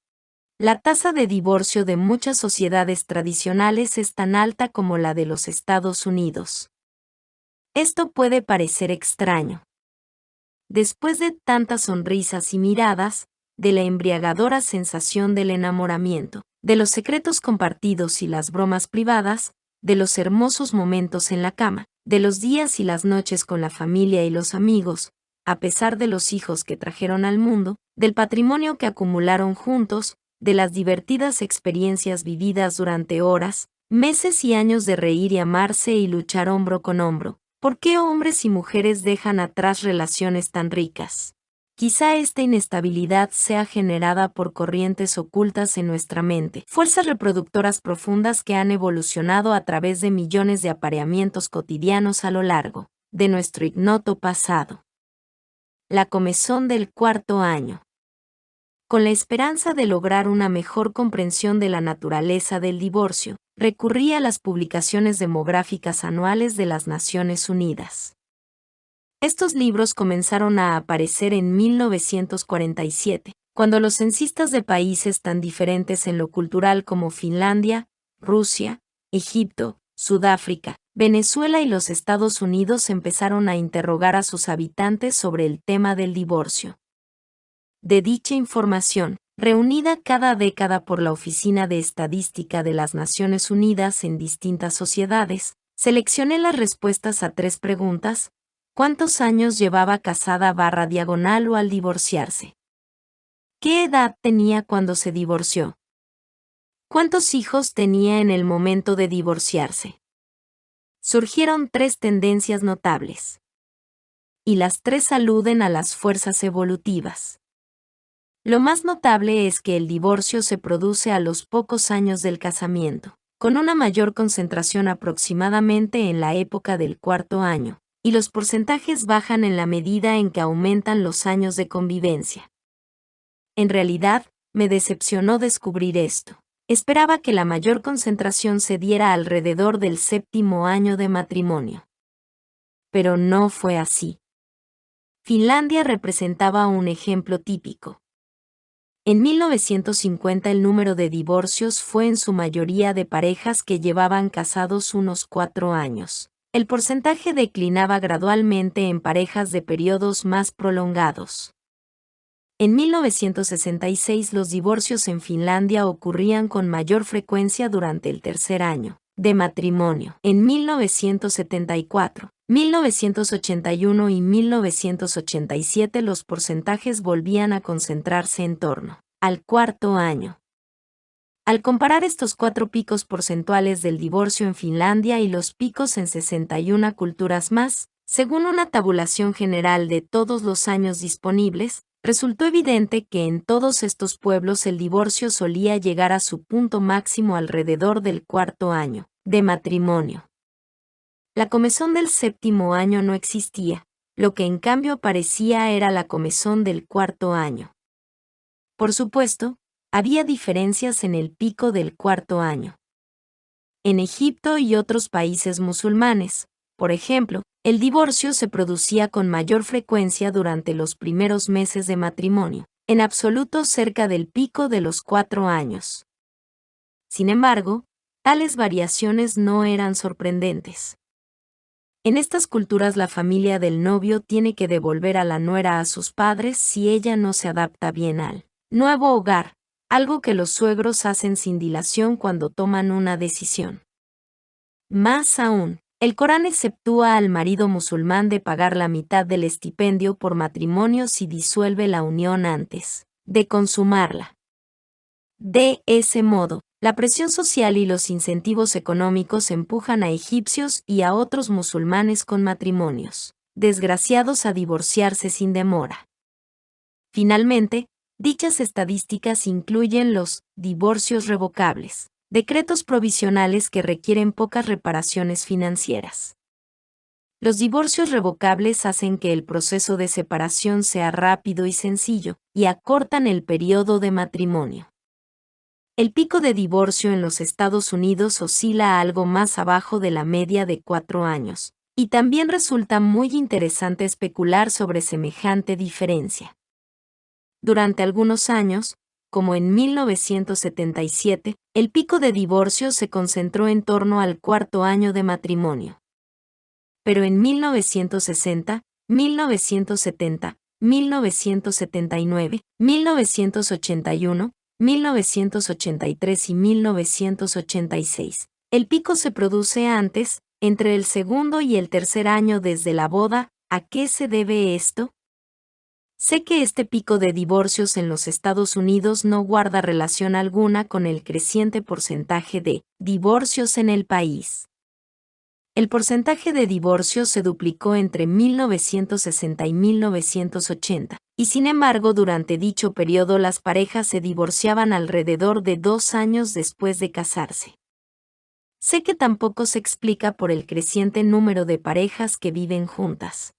La tasa de divorcio de muchas sociedades tradicionales es tan alta como la de los Estados Unidos. Esto puede parecer extraño. Después de tantas sonrisas y miradas, de la embriagadora sensación del enamoramiento, de los secretos compartidos y las bromas privadas, de los hermosos momentos en la cama, de los días y las noches con la familia y los amigos, a pesar de los hijos que trajeron al mundo, del patrimonio que acumularon juntos, de las divertidas experiencias vividas durante horas, meses y años de reír y amarse y luchar hombro con hombro. ¿Por qué hombres y mujeres dejan atrás relaciones tan ricas? Quizá esta inestabilidad sea generada por corrientes ocultas en nuestra mente, fuerzas reproductoras profundas que han evolucionado a través de millones de apareamientos cotidianos a lo largo de nuestro ignoto pasado. La comezón del 4º año. Con la esperanza de lograr una mejor comprensión de la naturaleza del divorcio, recurrí a las publicaciones demográficas anuales de las Naciones Unidas. Estos libros comenzaron a aparecer en 1947, cuando los censistas de países tan diferentes en lo cultural como Finlandia, Rusia, Egipto, Sudáfrica, Venezuela y los Estados Unidos empezaron a interrogar a sus habitantes sobre el tema del divorcio. De dicha información, reunida cada década por la Oficina de Estadística de las Naciones Unidas en distintas sociedades, seleccioné las respuestas a 3 preguntas. ¿Cuántos años llevaba casada /diagonal o al divorciarse? ¿Qué edad tenía cuando se divorció? ¿Cuántos hijos tenía en el momento de divorciarse? Surgieron 3 tendencias notables. Y las 3 aluden a las fuerzas evolutivas. Lo más notable es que el divorcio se produce a los pocos años del casamiento, con una mayor concentración aproximadamente en la época del 4.º año, y los porcentajes bajan en la medida en que aumentan los años de convivencia. En realidad, me decepcionó descubrir esto. Esperaba que la mayor concentración se diera alrededor del 7.º año de matrimonio. Pero no fue así. Finlandia representaba un ejemplo típico. En 1950 el número de divorcios fue en su mayoría de parejas que llevaban casados unos 4 años. El porcentaje declinaba gradualmente en parejas de periodos más prolongados. En 1966 los divorcios en Finlandia ocurrían con mayor frecuencia durante el 3.er año de matrimonio. En 1974, 1981 y 1987 los porcentajes volvían a concentrarse en torno al 4.º año. Al comparar estos 4 picos porcentuales del divorcio en Finlandia y los picos en 61 culturas más, según una tabulación general de todos los años disponibles, resultó evidente que en todos estos pueblos el divorcio solía llegar a su punto máximo alrededor del 4.º año de matrimonio. La comezón del 7.º año no existía, lo que en cambio aparecía era la comezón del 4.º año. Por supuesto, había diferencias en el pico del 4.º año. En Egipto y otros países musulmanes, por ejemplo, el divorcio se producía con mayor frecuencia durante los primeros meses de matrimonio, en absoluto cerca del pico de los 4 años. Sin embargo, tales variaciones no eran sorprendentes. En estas culturas la familia del novio tiene que devolver a la nuera a sus padres si ella no se adapta bien al nuevo hogar, algo que los suegros hacen sin dilación cuando toman una decisión. Más aún, el Corán exceptúa al marido musulmán de pagar la mitad del estipendio por matrimonio si disuelve la unión antes de consumarla. De ese modo, la presión social y los incentivos económicos empujan a egipcios y a otros musulmanes con matrimonios desgraciados a divorciarse sin demora. Finalmente, dichas estadísticas incluyen los divorcios revocables, decretos provisionales que requieren pocas reparaciones financieras. Los divorcios revocables hacen que el proceso de separación sea rápido y sencillo, y acortan el periodo de matrimonio. El pico de divorcio en los Estados Unidos oscila a algo más abajo de la media de 4 años, y también resulta muy interesante especular sobre semejante diferencia. Durante algunos años, como en 1977, el pico de divorcio se concentró en torno al 4.º año de matrimonio. Pero en 1960, 1970, 1979, 1981, 1983 y 1986, el pico se produce antes, entre el 2.º y el 3.er año desde la boda. ¿A qué se debe esto? Sé que este pico de divorcios en los Estados Unidos no guarda relación alguna con el creciente porcentaje de divorcios en el país. El porcentaje de divorcios se duplicó entre 1960 y 1980, y sin embargo durante dicho periodo las parejas se divorciaban alrededor de 2 años después de casarse. Sé que tampoco se explica por el creciente número de parejas que viven juntas.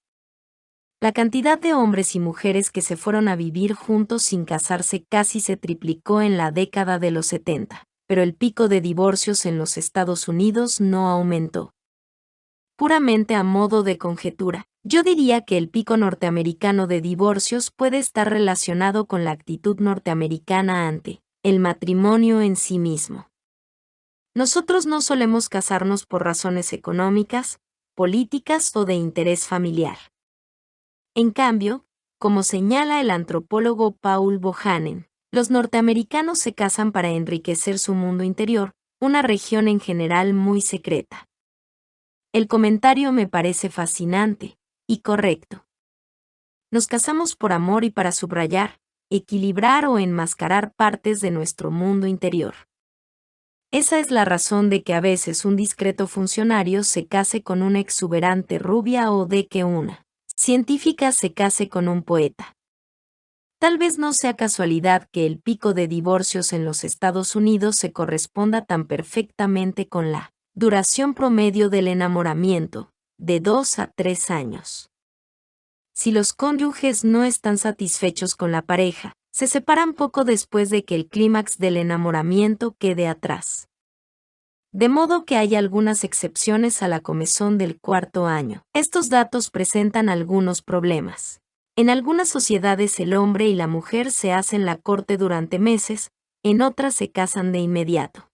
La cantidad de hombres y mujeres que se fueron a vivir juntos sin casarse casi se triplicó en la década de los 70, pero el pico de divorcios en los Estados Unidos no aumentó. Puramente a modo de conjetura, Yo diría que el pico norteamericano de divorcios puede estar relacionado con la actitud norteamericana ante el matrimonio en sí mismo. Nosotros no solemos casarnos por razones económicas, políticas o de interés familiar. En cambio, como señala el antropólogo Paul Bohannan, los norteamericanos se casan para enriquecer su mundo interior, una región en general muy secreta. El comentario me parece fascinante y correcto. Nos casamos por amor y para subrayar, equilibrar o enmascarar partes de nuestro mundo interior. Esa es la razón de que a veces un discreto funcionario se case con una exuberante rubia o de que una científica se case con un poeta. Tal vez no sea casualidad que el pico de divorcios en los Estados Unidos se corresponda tan perfectamente con la duración promedio del enamoramiento, de 2 a 3 años. Si los cónyuges no están satisfechos con la pareja, se separan poco después de que el clímax del enamoramiento quede atrás. De modo que hay algunas excepciones a la comezón del 4.º año. Estos datos presentan algunos problemas. En algunas sociedades el hombre y la mujer se hacen la corte durante meses, en otras se casan de inmediato.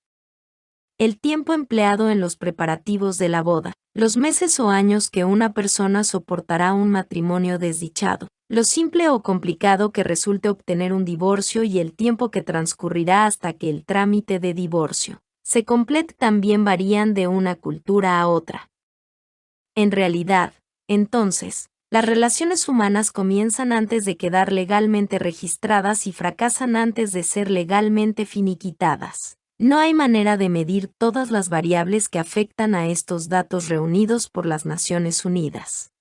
El tiempo empleado en los preparativos de la boda, los meses o años que una persona soportará un matrimonio desdichado, lo simple o complicado que resulte obtener un divorcio y el tiempo que transcurrirá hasta que el trámite de divorcio se complete también varían de una cultura a otra. En realidad, entonces, las relaciones humanas comienzan antes de quedar legalmente registradas y fracasan antes de ser legalmente finiquitadas. No hay manera de medir todas las variables que afectan a estos datos reunidos por las Naciones Unidas.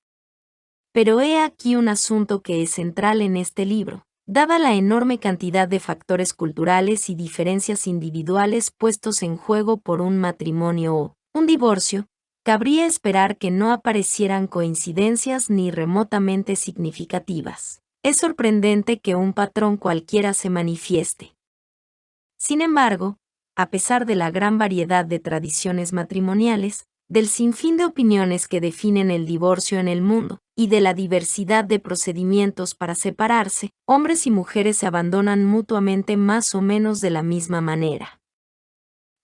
Pero he aquí un asunto que es central en este libro. Dada la enorme cantidad de factores culturales y diferencias individuales puestos en juego por un matrimonio o un divorcio, cabría esperar que no aparecieran coincidencias ni remotamente significativas. Es sorprendente que un patrón cualquiera se manifieste. Sin embargo, a pesar de la gran variedad de tradiciones matrimoniales, del sinfín de opiniones que definen el divorcio en el mundo, y de la diversidad de procedimientos para separarse, hombres y mujeres se abandonan mutuamente más o menos de la misma manera.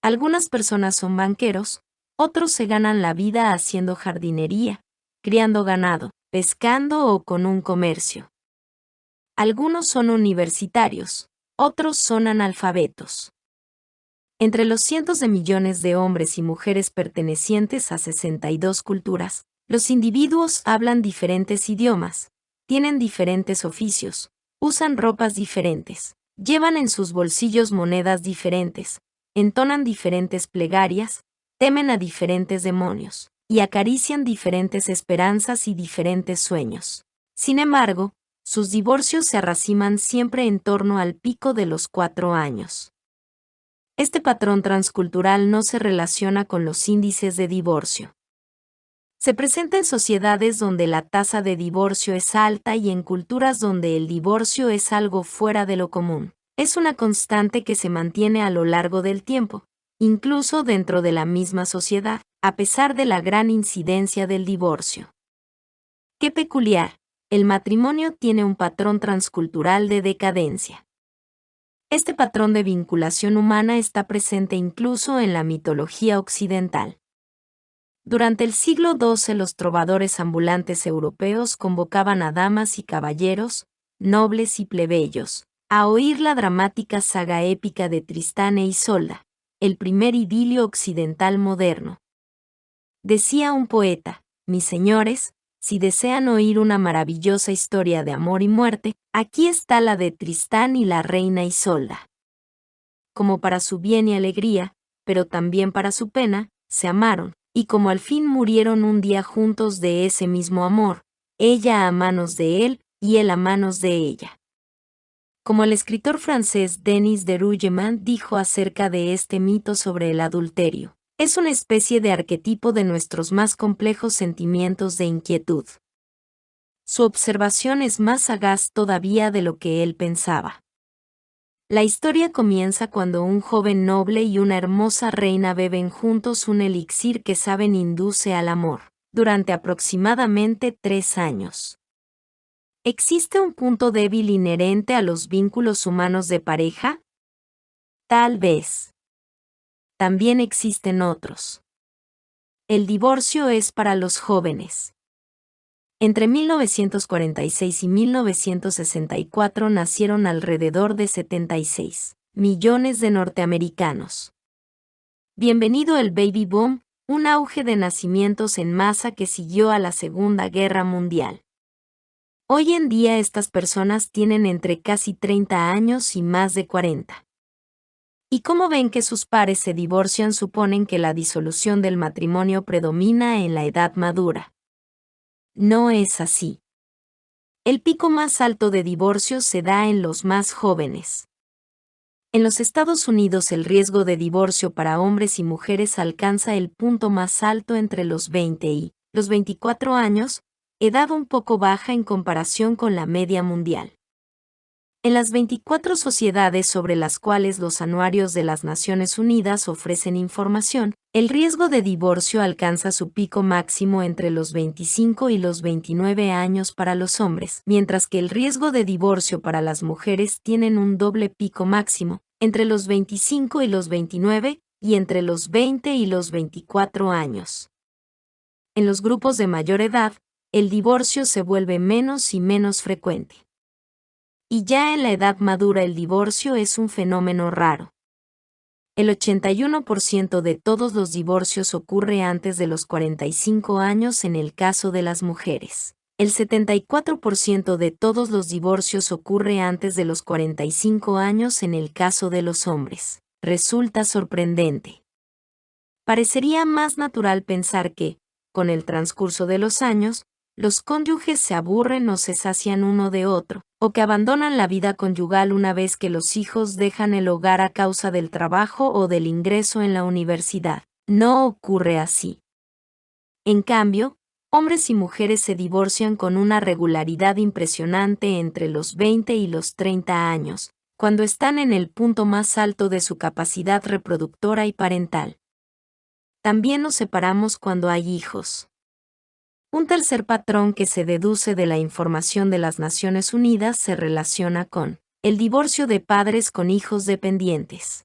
Algunas personas son banqueros, otros se ganan la vida haciendo jardinería, criando ganado, pescando o con un comercio. Algunos son universitarios, otros son analfabetos. Entre los cientos de millones de hombres y mujeres pertenecientes a 62 culturas, los individuos hablan diferentes idiomas, tienen diferentes oficios, usan ropas diferentes, llevan en sus bolsillos monedas diferentes, entonan diferentes plegarias, temen a diferentes demonios, y acarician diferentes esperanzas y diferentes sueños. Sin embargo, sus divorcios se arraciman siempre en torno al pico de los 4 años. Este patrón transcultural no se relaciona con los índices de divorcio. Se presenta en sociedades donde la tasa de divorcio es alta y en culturas donde el divorcio es algo fuera de lo común. Es una constante que se mantiene a lo largo del tiempo, incluso dentro de la misma sociedad, a pesar de la gran incidencia del divorcio. Qué peculiar, el matrimonio tiene un patrón transcultural de decadencia. Este patrón de vinculación humana está presente incluso en la mitología occidental. Durante el siglo XII los trovadores ambulantes europeos convocaban a damas y caballeros, nobles y plebeyos, a oír la dramática saga épica de Tristán e Isolda, el primer idilio occidental moderno. Decía un poeta, mis señores, si desean oír una maravillosa historia de amor y muerte, aquí está la de Tristán y la reina Isolda. Como para su bien y alegría, pero también para su pena, se amaron, y como al fin murieron un día juntos de ese mismo amor, ella a manos de él y él a manos de ella. Como el escritor francés Denis de Rougemont dijo acerca de este mito sobre el adulterio, es una especie de arquetipo de nuestros más complejos sentimientos de inquietud. Su observación es más sagaz todavía de lo que él pensaba. La historia comienza cuando un joven noble y una hermosa reina beben juntos un elixir que saben induce al amor. durante aproximadamente 3 años. ¿Existe un punto débil inherente a los vínculos humanos de pareja? Tal vez. También existen otros. El divorcio es para los jóvenes. Entre 1946 y 1964 nacieron alrededor de 76 millones de norteamericanos. Bienvenido el baby boom, un auge de nacimientos en masa que siguió a la Segunda Guerra Mundial. Hoy en día estas personas tienen entre casi 30 años y más de 40. Y como ven que sus pares se divorcian, suponen que la disolución del matrimonio predomina en la edad madura. No es así. El pico más alto de divorcios se da en los más jóvenes. En los Estados Unidos el riesgo de divorcio para hombres y mujeres alcanza el punto más alto entre los 20 y los 24 años, edad un poco baja en comparación con la media mundial. En las 24 sociedades sobre las cuales los anuarios de las Naciones Unidas ofrecen información, el riesgo de divorcio alcanza su pico máximo entre los 25 y los 29 años para los hombres, mientras que el riesgo de divorcio para las mujeres tienen un doble pico máximo, entre los 25 y los 29, y entre los 20 y los 24 años. En los grupos de mayor edad, el divorcio se vuelve menos y menos frecuente. Y ya en la edad madura el divorcio es un fenómeno raro. El 81% de todos los divorcios ocurre antes de los 45 años en el caso de las mujeres. El 74% de todos los divorcios ocurre antes de los 45 años en el caso de los hombres. Resulta sorprendente. Parecería más natural pensar que, con el transcurso de los años, los cónyuges se aburren o se sacian uno de otro, o que abandonan la vida conyugal una vez que los hijos dejan el hogar a causa del trabajo o del ingreso en la universidad. No ocurre así. En cambio, hombres y mujeres se divorcian con una regularidad impresionante entre los 20 y los 30 años, cuando están en el punto más alto de su capacidad reproductora y parental. También nos separamos cuando hay hijos. Un tercer patrón que se deduce de la información de las Naciones Unidas se relaciona con el divorcio de padres con hijos dependientes.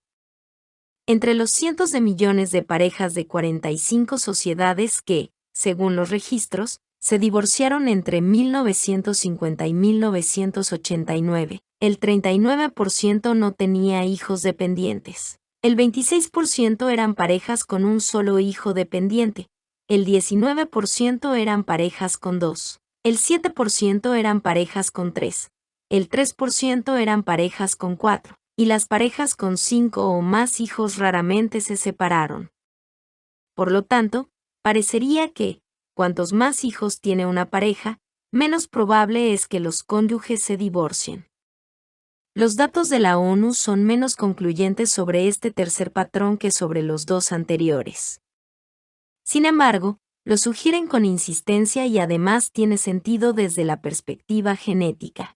Entre los cientos de millones de parejas de 45 sociedades que, según los registros, se divorciaron entre 1950 y 1989, el 39% no tenía hijos dependientes. El 26% eran parejas con un solo hijo dependiente. El 19% eran parejas con 2, el 7% eran parejas con 3, el 3% eran parejas con 4, y las parejas con 5 o más hijos raramente se separaron. Por lo tanto, parecería que, cuantos más hijos tiene una pareja, menos probable es que los cónyuges se divorcien. Los datos de la ONU son menos concluyentes sobre este tercer patrón que sobre los dos anteriores. Sin embargo, lo sugieren con insistencia y además tiene sentido desde la perspectiva genética.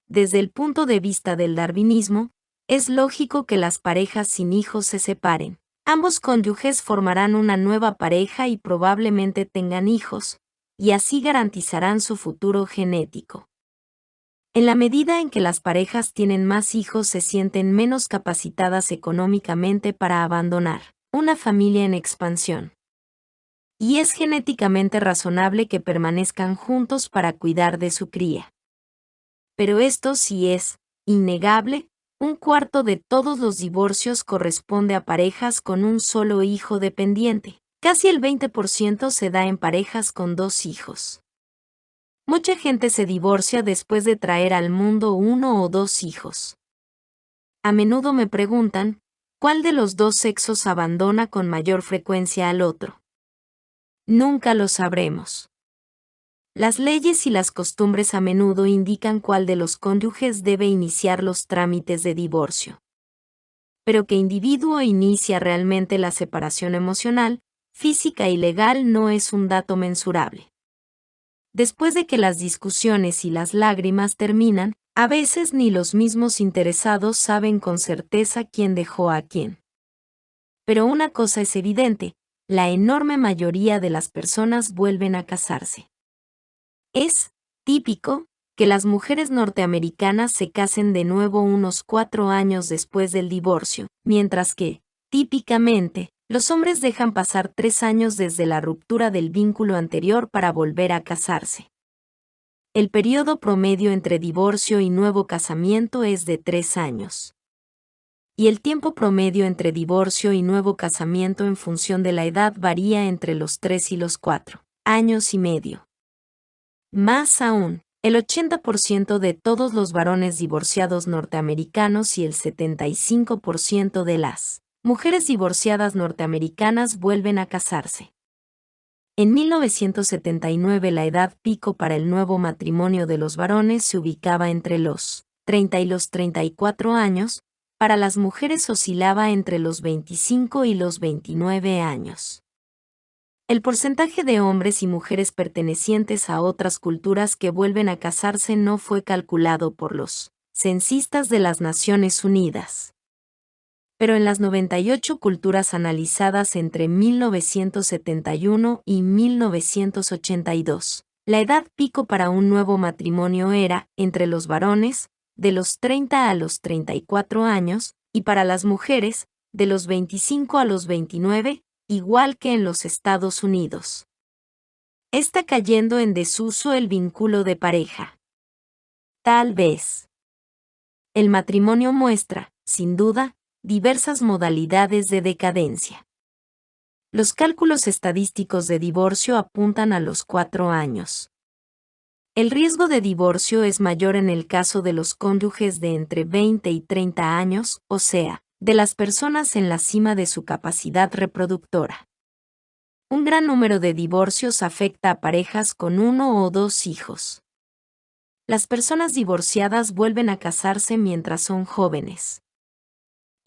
Desde el punto de vista del darwinismo, es lógico que las parejas sin hijos se separen. Ambos cónyuges formarán una nueva pareja y probablemente tengan hijos, y así garantizarán su futuro genético. En la medida en que las parejas tienen más hijos, se sienten menos capacitadas económicamente para abandonar una familia en expansión. Y es genéticamente razonable que permanezcan juntos para cuidar de su cría. Pero esto sí es innegable, un cuarto de todos los divorcios corresponde a parejas con un solo hijo dependiente. Casi el 20% se da en parejas con 2 hijos. Mucha gente se divorcia después de traer al mundo 1 o 2 hijos. A menudo me preguntan, ¿cuál de los dos sexos abandona con mayor frecuencia al otro? Nunca lo sabremos. Las leyes y las costumbres a menudo indican cuál de los cónyuges debe iniciar los trámites de divorcio. Pero qué individuo inicia realmente la separación emocional, física y legal no es un dato mensurable. Después de que las discusiones y las lágrimas terminan, a veces ni los mismos interesados saben con certeza quién dejó a quién. Pero una cosa es evidente, la enorme mayoría de las personas vuelven a casarse. Es típico que las mujeres norteamericanas se casen de nuevo unos 4 años después del divorcio, mientras que, típicamente, los hombres dejan pasar 3 años desde la ruptura del vínculo anterior para volver a casarse. El periodo promedio entre divorcio y nuevo casamiento es de 3 años. Y el tiempo promedio entre divorcio y nuevo casamiento en función de la edad varía entre los 3 y los 4 años y medio. Más aún, el 80% de todos los varones divorciados norteamericanos y el 75% de las mujeres divorciadas norteamericanas vuelven a casarse. En 1979 la edad pico para el nuevo matrimonio de los varones se ubicaba entre los 30 y los 34 años, para las mujeres oscilaba entre los 25 y los 29 años. El porcentaje de hombres y mujeres pertenecientes a otras culturas que vuelven a casarse no fue calculado por los censistas de las Naciones Unidas. Pero en las 98 culturas analizadas entre 1971 y 1982, la edad pico para un nuevo matrimonio era, entre los varones, de los 30 a los 34 años, y para las mujeres, de los 25 a los 29, igual que en los Estados Unidos. Está cayendo en desuso el vínculo de pareja. Tal vez. El matrimonio muestra, sin duda, diversas modalidades de decadencia. Los cálculos estadísticos de divorcio apuntan a los 4 años. El riesgo de divorcio es mayor en el caso de los cónyuges de entre 20 y 30 años, o sea, de las personas en la cima de su capacidad reproductora. Un gran número de divorcios afecta a parejas con 1 o 2 hijos. Las personas divorciadas vuelven a casarse mientras son jóvenes.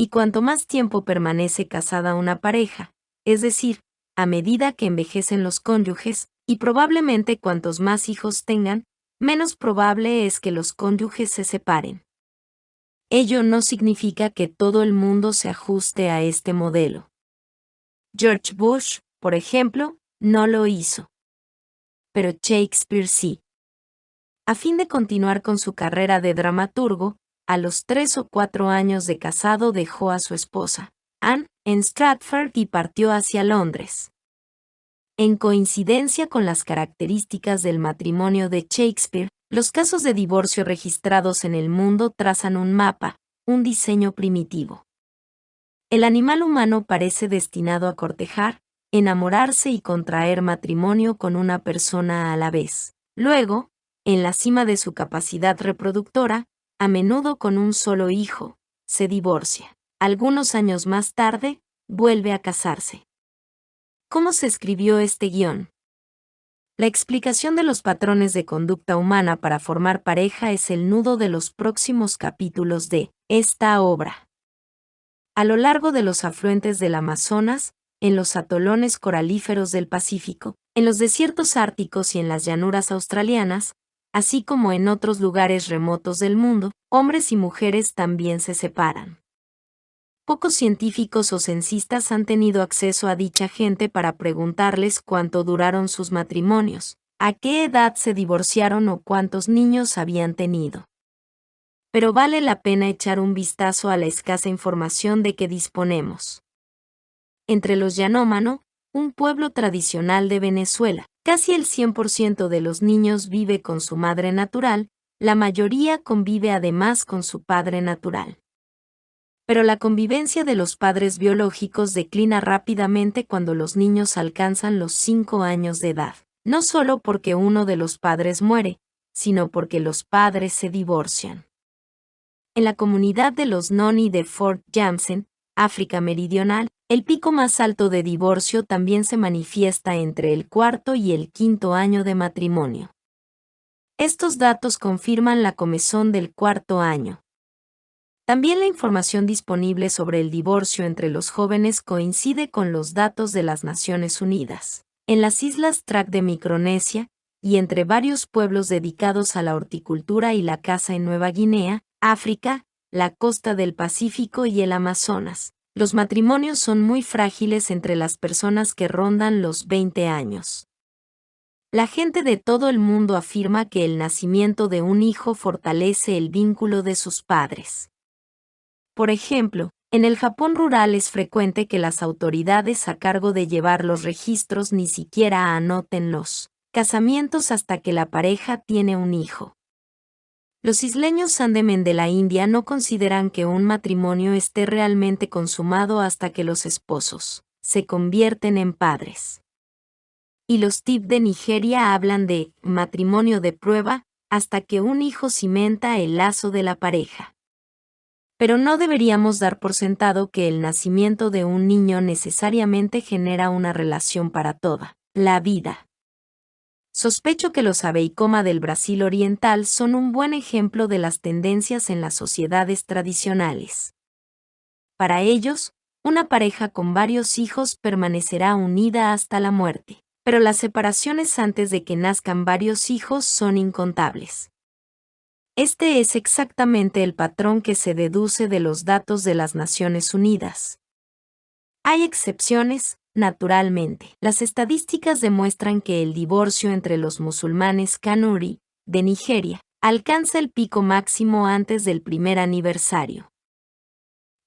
Y cuanto más tiempo permanece casada una pareja, es decir, a medida que envejecen los cónyuges, y probablemente cuantos más hijos tengan, menos probable es que los cónyuges se separen. Ello no significa que todo el mundo se ajuste a este modelo. George Bush, por ejemplo, no lo hizo. Pero Shakespeare sí. A fin de continuar con su carrera de dramaturgo, a los 3 o 4 años de casado dejó a su esposa, Anne, en Stratford y partió hacia Londres. En coincidencia con las características del matrimonio de Shakespeare, los casos de divorcio registrados en el mundo trazan un mapa, un diseño primitivo. El animal humano parece destinado a cortejar, enamorarse y contraer matrimonio con una persona a la vez. Luego, en la cima de su capacidad reproductora, a menudo con un solo hijo, se divorcia. Algunos años más tarde, vuelve a casarse. ¿Cómo se escribió este guión? La explicación de los patrones de conducta humana para formar pareja es el nudo de los próximos capítulos de esta obra. A lo largo de los afluentes del Amazonas, en los atolones coralíferos del Pacífico, en los desiertos árticos y en las llanuras australianas, así como en otros lugares remotos del mundo, hombres y mujeres también se separan. Pocos científicos o censistas han tenido acceso a dicha gente para preguntarles cuánto duraron sus matrimonios, a qué edad se divorciaron o cuántos niños habían tenido. Pero vale la pena echar un vistazo a la escasa información de que disponemos. Entre los Yanomamo, un pueblo tradicional de Venezuela, casi el 100% de los niños vive con su madre natural, la mayoría convive además con su padre natural. Pero la convivencia de los padres biológicos declina rápidamente cuando los niños alcanzan los 5 años de edad, no solo porque uno de los padres muere, sino porque los padres se divorcian. En la comunidad de los Noni de Fort Jackson, África Meridional, el pico más alto de divorcio también se manifiesta entre el 4º y el 5º año de matrimonio. Estos datos confirman la comezón del 4º año. También la información disponible sobre el divorcio entre los jóvenes coincide con los datos de las Naciones Unidas. En las islas Trak de Micronesia, y entre varios pueblos dedicados a la horticultura y la caza en Nueva Guinea, África, la costa del Pacífico y el Amazonas, Los matrimonios son muy frágiles entre las personas que rondan los 20 años. La gente de todo el mundo afirma que el nacimiento de un hijo fortalece el vínculo de sus padres. Por ejemplo, en el Japón rural es frecuente que las autoridades a cargo de llevar los registros ni siquiera anoten los casamientos hasta que la pareja tiene un hijo. Los isleños Andaman de la India no consideran que un matrimonio esté realmente consumado hasta que los esposos se convierten en padres. Y los Tip de Nigeria hablan de matrimonio de prueba hasta que un hijo cimenta el lazo de la pareja. Pero no deberíamos dar por sentado que el nacimiento de un niño necesariamente genera una relación para toda la vida. Sospecho que los Abeicoma del Brasil oriental son un buen ejemplo de las tendencias en las sociedades tradicionales. Para ellos, una pareja con varios hijos permanecerá unida hasta la muerte, pero las separaciones antes de que nazcan varios hijos son incontables. Este es exactamente el patrón que se deduce de los datos de las Naciones Unidas. Hay excepciones, naturalmente. Las estadísticas demuestran que el divorcio entre los musulmanes Kanuri, de Nigeria, alcanza el pico máximo antes del primer aniversario.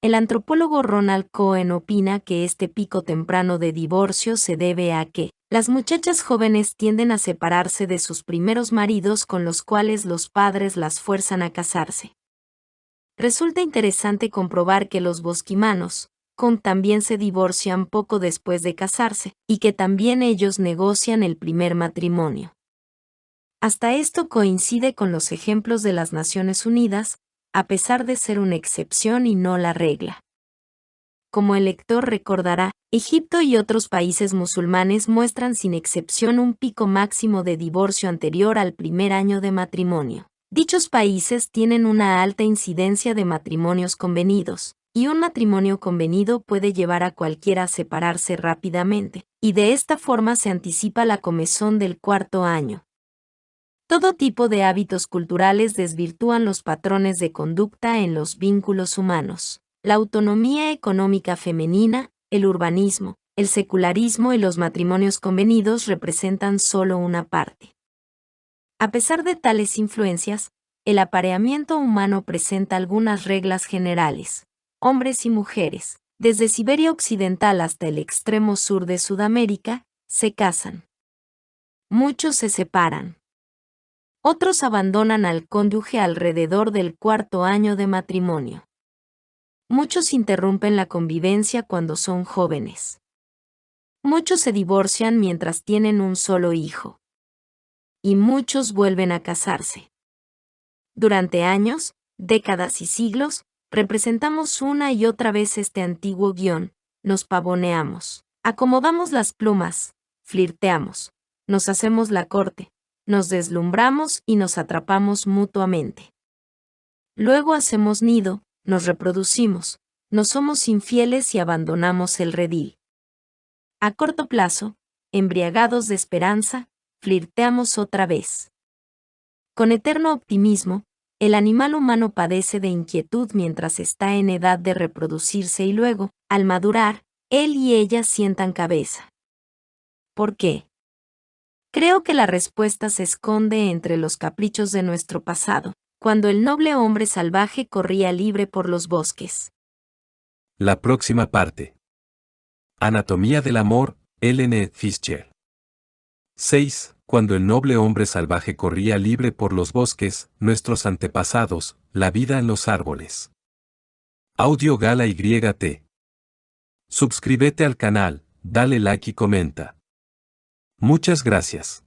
El antropólogo Ronald Cohen opina que este pico temprano de divorcio se debe a que las muchachas jóvenes tienden a separarse de sus primeros maridos con los cuales los padres las fuerzan a casarse. Resulta interesante comprobar que los bosquimanos también se divorcian poco después de casarse, y que también ellos negocian el primer matrimonio. Hasta esto coincide con los ejemplos de las Naciones Unidas, a pesar de ser una excepción y no la regla. Como el lector recordará, Egipto y otros países musulmanes muestran sin excepción un pico máximo de divorcio anterior al primer año de matrimonio. Dichos países tienen una alta incidencia de matrimonios convenidos, y un matrimonio convenido puede llevar a cualquiera a separarse rápidamente, y de esta forma se anticipa la comezón del cuarto año. Todo tipo de hábitos culturales desvirtúan los patrones de conducta en los vínculos humanos. La autonomía económica femenina, el urbanismo, el secularismo y los matrimonios convenidos representan solo una parte. A pesar de tales influencias, el apareamiento humano presenta algunas reglas generales. Hombres y mujeres, desde Siberia Occidental hasta el extremo sur de Sudamérica, se casan. Muchos se separan. Otros abandonan al cónyuge alrededor del cuarto año de matrimonio. Muchos interrumpen la convivencia cuando son jóvenes. Muchos se divorcian mientras tienen un solo hijo. Y muchos vuelven a casarse. Durante años, décadas y siglos, representamos una y otra vez este antiguo guión, nos pavoneamos, acomodamos las plumas, flirteamos, nos hacemos la corte, nos deslumbramos y nos atrapamos mutuamente. Luego hacemos nido, nos reproducimos, nos somos infieles y abandonamos el redil. A corto plazo, embriagados de esperanza, flirteamos otra vez. Con eterno optimismo, el animal humano padece de inquietud mientras está en edad de reproducirse y luego, al madurar, él y ella sientan cabeza. ¿Por qué? Creo que la respuesta se esconde entre los caprichos de nuestro pasado, cuando el noble hombre salvaje corría libre por los bosques. La próxima parte. Anatomía del amor, Ellen Fischer. 6. Cuando el noble hombre salvaje corría libre por los bosques, nuestros antepasados, la vida en los árboles. Audio Gala YT. Suscríbete al canal, dale like y comenta. Muchas gracias.